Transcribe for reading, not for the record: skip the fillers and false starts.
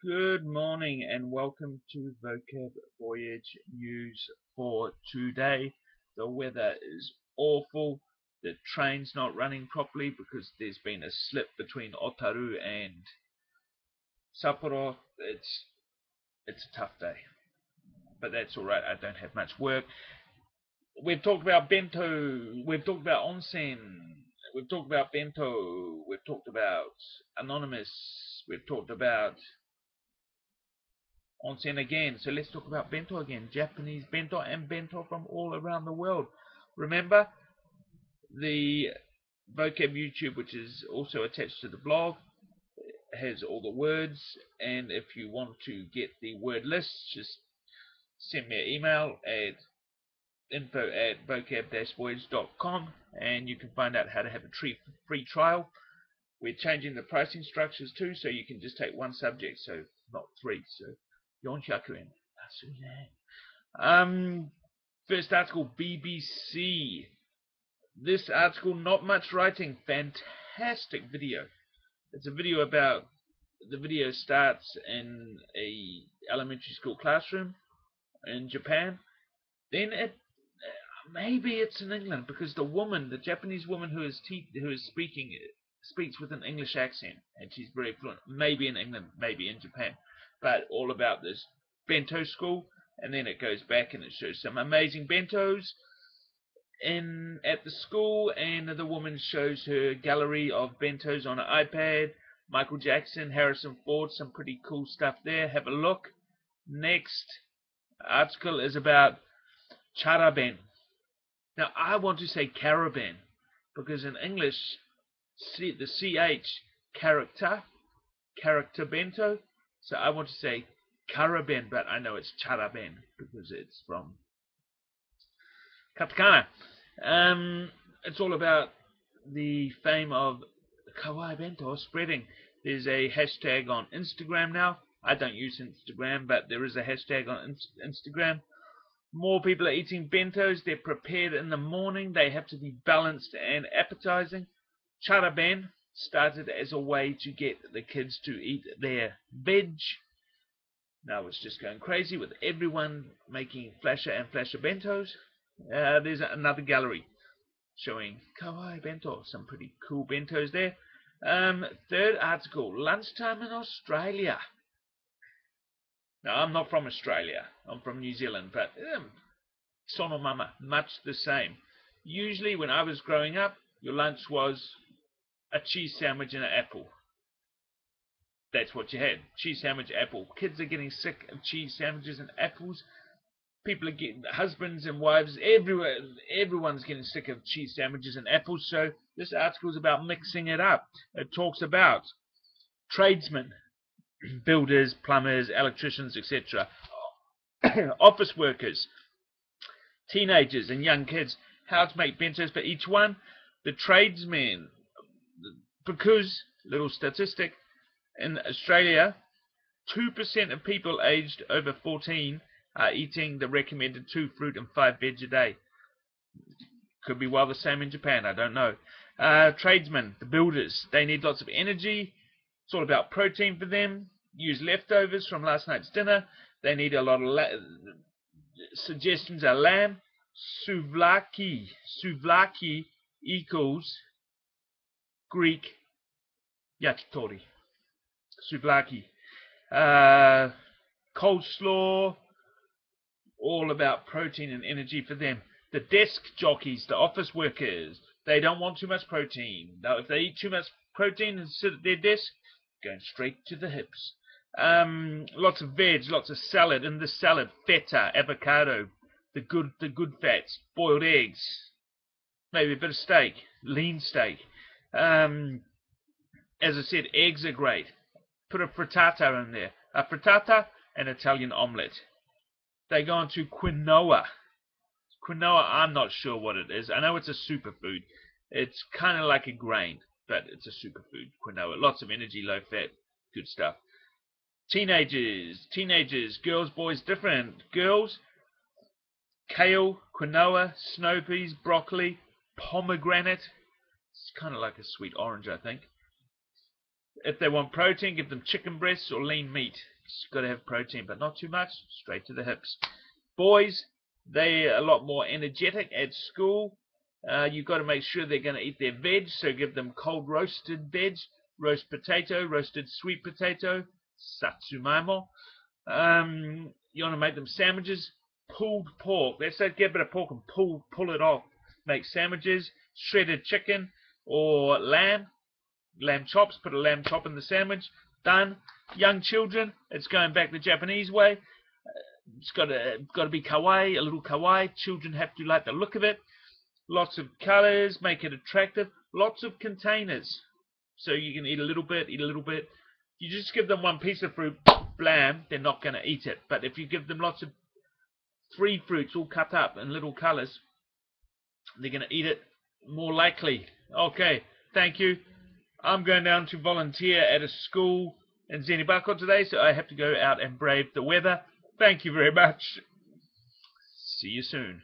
Good morning and welcome to Vocab Voyage News for today. The weather is awful. The train's not running properly because there's been a slip between Otaru and Sapporo. It's a tough day, but that's alright. I don't have much work. We've talked about bento. We've talked about onsen. We've talked about bento. We've talked about anonymous. We've talked about onsen again. So let's talk about bento again. Japanese bento and bento from all around the world. Remember, the vocab YouTube, which is also attached to the blog, has all the words, and if you want to get the word list, just send me an email at info@vocab-voyage.com and you can find out how to have a free trial. We're changing the pricing structures too, so you can just take one subject, so not three. So 400 yen. First article, BBC. This article, not much writing, fantastic video. It's a video about, the video starts in a elementary school classroom in Japan. Then maybe it's in England, because the Japanese woman who is speaking, speaks with an English accent, and she's very fluent. Maybe in England, maybe in Japan. But all about this bento school, and then it goes back and it shows some amazing bentos at the school, and the woman shows her gallery of bentos on an iPad. Michael Jackson, Harrison Ford, some pretty cool stuff there. Have a look. Next article is about charaben. Now I want to say caravan, because in English the CH character bento, so I want to say caraben, but I know it's charaben because it's from katakana. It's all about the fame of kawaii bento spreading. There's a hashtag on Instagram now. I don't use Instagram, but there is a hashtag on Instagram. More people are eating bentos. They're prepared in the morning. They have to be balanced and appetizing. Charaben started as a way to get the kids to eat their veg. Now it's just going crazy with everyone making flasher and flasher bentos. There's another gallery showing kawaii bento, some pretty cool bentos there. Third article, lunchtime in Australia. Now I'm not from Australia, I'm from New Zealand, but sono mama, much the same. Usually when I was growing up, your lunch was a cheese sandwich and an apple. That's what you had. Cheese sandwich, apple. Kids are getting sick of cheese sandwiches and apples. People are getting, husbands and wives, everyone's getting sick of cheese sandwiches and apples. So this article is about mixing it up. It talks about tradesmen, builders, plumbers, electricians, etc. Office workers, teenagers and young kids, how to make bentos for each one. The tradesmen, because, little statistic, in Australia, 2% of people aged over 14 are eating the recommended 2 fruit and 5 veg a day. Could be well the same in Japan, I don't know. Tradesmen, the builders, they need lots of energy. It's all about protein for them. Use leftovers from last night's dinner. They need a lot of suggestions are lamb. Souvlaki. Souvlaki equals Greek yakitori. Souvlaki. Coleslaw. All about protein and energy for them. The desk jockeys, the office workers, they don't want too much protein. Now, if they eat too much protein and sit at their desk, going straight to the hips. Lots of veg, lots of salad. In the salad, feta, avocado, the good fats, boiled eggs, maybe a bit of steak, lean steak. As I said, eggs are great. Put a frittata in there. A frittata, an Italian omelette. They go on to quinoa. Quinoa, I'm not sure what it is. I know it's a superfood. It's kind of like a grain, but it's a superfood. Quinoa, lots of energy, low fat, good stuff. Teenagers, girls, boys, different. Girls, kale, quinoa, snow peas, broccoli, pomegranate. It's kind of like a sweet orange, I think. If they want protein, give them chicken breasts or lean meat. It's got to have protein, but not too much. Straight to the hips. Boys, they're a lot more energetic at school. You've got to make sure they're going to eat their veg, so give them cold roasted veg, roast potato, roasted sweet potato, satsumaimo. You want to make them sandwiches, pulled pork. Let's say get a bit of pork and pull it off. Make sandwiches, shredded chicken or lamb chops. Put a lamb chop in the sandwich. Done. Young children, it's going back the Japanese way. It's got to be kawaii, a little kawaii. Children have to like the look of it. Lots of colors, make it attractive. Lots of containers, so you can eat a little bit, You just give them one piece of fruit, blam, they're not going to eat it. But if you give them lots of free fruits all cut up in little colors, they're going to eat it more likely. Okay, thank you. I'm going down to volunteer at a school in Zenibako today, so I have to go out and brave the weather. Thank you very much. See you soon.